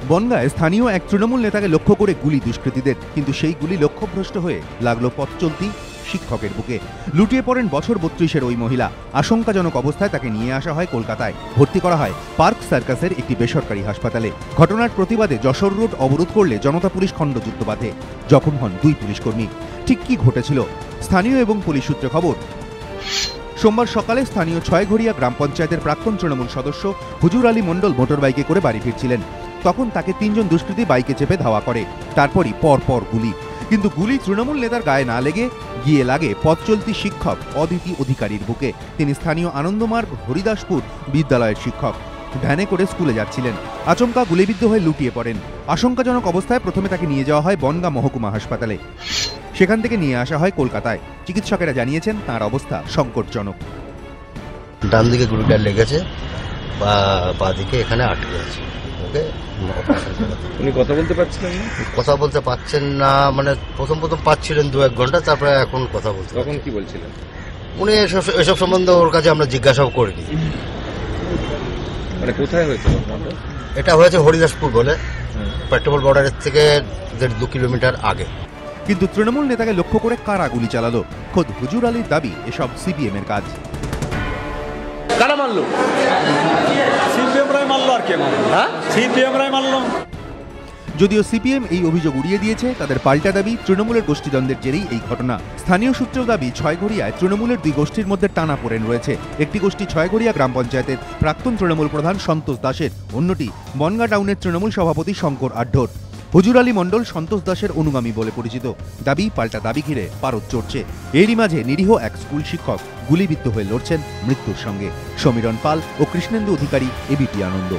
বনগাঁয় স্থানীয় এক তৃণমূল নেতাকে লক্ষ্য করে গুলি দুষ্কৃতীদের, কিন্তু সেই গুলি লক্ষ্যভ্রষ্ট হয়ে লাগলো পথ চলতি শিক্ষকের বুকে। লুটিয়ে পড়েন বছর 32-এর ওই মহিলা। আশঙ্কাজনক অবস্থায় তাকে নিয়ে আসা হয় কলকাতায়। ভর্তি করা হয় পার্ক সার্কাসের একটি বেসরকারি হাসপাতালে। ঘটনার প্রতিবাদে যশোর রোড অবরোধ করলে জনতা পুলিশ খণ্ডযুদ্ধ বাঁধে। জখম হন 2 পুলিশকর্মী। ঠিক কি ঘটেছিল? স্থানীয় এবং পুলিশ সূত্রে খবর, সোমবার সকালে স্থানীয় ছয়ঘরিয়া গ্রাম পঞ্চায়েতের প্রাক্তন তৃণমূল সদস্য হুজুর আলী মণ্ডল মোটরবাইকে করে বাড়ি ফিরছিলেন। তখন তাকে 3 জন দুষ্কৃতী বাইকে চেপে ধাওয়া করে। তারপরই পর গুলি। কিন্তু গুলি তৃণমূল নেতার গায়ে না লেগে গিয়ে লাগে পথ চলতি শিক্ষক অদিতি অধিকারীর বুকে। তিনি স্থানীয় আনন্দমার্গ হরিদাসপুর বিদ্যালয়ের শিক্ষক। ভ্যানে করে স্কুলে যাচ্ছিলেন। আচমকা গুলিবিদ্ধ হয়ে লুটিয়ে পড়েন। আশঙ্কাজনক অবস্থায় প্রথমে তাকে নিয়ে যাওয়া হয় বনগাঁ মহকুমা হাসপাতালে। সেখান থেকে নিয়ে আসা হয় কলকাতায়। চিকিৎসকেরা জানিয়েছেন তাঁর অবস্থা সংকটজনক। ডান দিকে গুলিটা লেগেছে, বা দিকে এখানে আটকে আছে। ওকে, উনি কথা বলতে পারছিলেন না? কথা বলতে পারছেন না, মানে প্রথম পাচ্ছিলেন 2-1 ঘন্টা, তারপরে এখন কথা বলতে। তখন কি বলছিলেন? উনি এসব সম্বন্ধে ওর কাছে আমরা জিজ্ঞাসাও করিনি। মানে কোথায় হয়েছে? এটা হয়েছে হরিদাসপুর বলে, পেট্রোল বর্ডারের থেকে 1.5-2 কিলোমিটার আগে। কিন্তু তৃণমূল নেতাকে লক্ষ্য করে কারা গুলি চালালো? খোদ হুজুর আলীর দাবি এসব সিপিএম এর কাজ। কারা মারলো? সিপিএম রাই মারলো। আর কে মারলো? হ্যাঁ, সিপিএম রাই মারলো। যদিও সিপিএম এই অভিযোগ উড়িয়ে দিয়েছে, তাদের পাল্টা দাবি তৃণমূলের গোষ্ঠীদ্বন্দ্বের জেরেই এই ঘটনা। স্থানীয় সূত্রেও দাবি ছয়ঘরিয়ায় তৃণমূলের 2 গোষ্ঠীর মধ্যে টানাপোড়েন রয়েছে। একটি গোষ্ঠী ছয়ঘরিয়া গ্রাম পঞ্চায়েতের প্রাক্তন তৃণমূল প্রধান সন্তোষ দাসের, অন্যটি বনগাঁ টাউনের তৃণমূল সভাপতি শঙ্কর আঢ্যর। হুজুর আলী মণ্ডল সন্তোষ দাসের অনুগামী বলে পরিচিত। দাবি পাল্টা দাবি ঘিরে পারদ চড়ছে। এরই মাঝে নিরীহ এক স্কুল শিক্ষক গুলিবিদ্ধ হয়ে লড়ছেন মৃত্যুর সঙ্গে। সমীরণ পাল ও কৃষ্ণেন্দু অধিকারী, এবিপি আনন্দ।